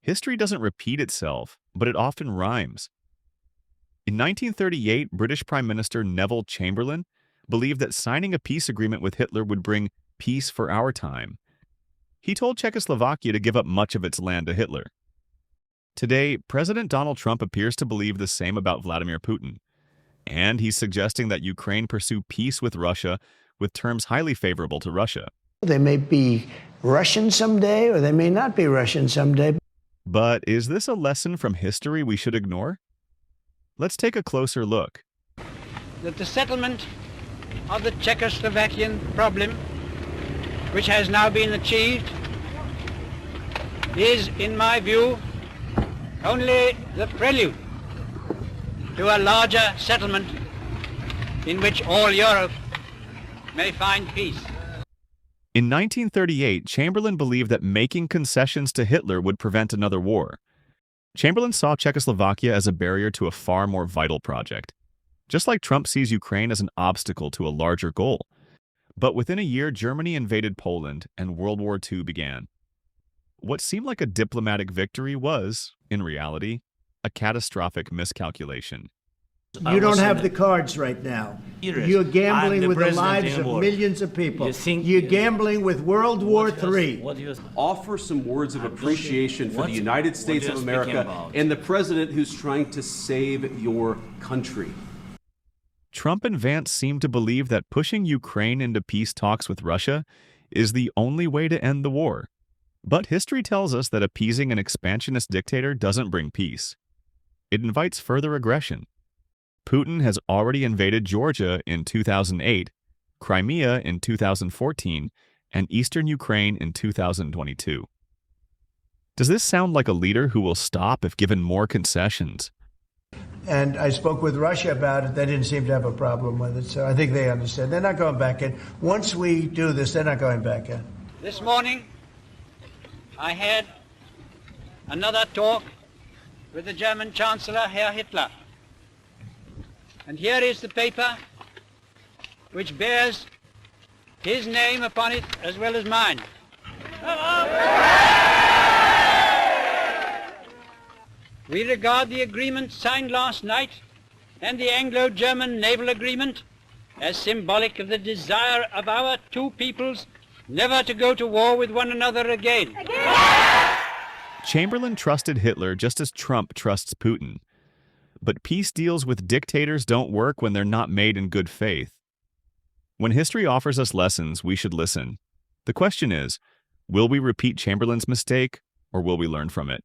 History doesn't repeat itself, but it often rhymes. In 1938, British Prime Minister Neville Chamberlain believed that signing a peace agreement with Hitler would bring peace for our time. He told Czechoslovakia to give up much of its land to Hitler. Today, President Donald Trump appears to believe the same about Vladimir Putin, and he's suggesting that Ukraine pursue peace with Russia with terms highly favorable to Russia. They may be Russian someday, or they may not be Russian someday. But is this a lesson from history we should ignore? Let's take a closer look. That the settlement of the Czechoslovakian problem, which has now been achieved, is, in my view, only the prelude to a larger settlement in which all Europe may find peace. In 1938, Chamberlain believed that making concessions to Hitler would prevent another war. Chamberlain saw Czechoslovakia as a barrier to a far more vital project, just like Trump sees Ukraine as an obstacle to a larger goal. But within a year, Germany invaded Poland and World War II began. What seemed like a diplomatic victory was, in reality, a catastrophic miscalculation. You don't have the cards right now. You're gambling with the lives of millions of people. You're gambling with World War III. Offer some words of appreciation for the United States of America and the president who's trying to save your country. Trump and Vance seem to believe that pushing Ukraine into peace talks with Russia is the only way to end the war. But history tells us that appeasing an expansionist dictator doesn't bring peace. It invites further aggression. Putin has already invaded Georgia in 2008, Crimea in 2014, and eastern Ukraine in 2022. Does this sound like a leader who will stop if given more concessions? And I spoke with Russia about it. They didn't seem to have a problem with it, so I think they understand. They're not going back in. Once we do this, they're not going back in. This morning, I had another talk with the German Chancellor, Herr Hitler. And here is the paper which bears his name upon it as well as mine. We regard the agreement signed last night and the Anglo-German naval agreement as symbolic of the desire of our two peoples never to go to war with one another again. Chamberlain trusted Hitler just as Trump trusts Putin. But peace deals with dictators don't work when they're not made in good faith. When history offers us lessons, we should listen. The question is, will we repeat Chamberlain's mistake, or will we learn from it?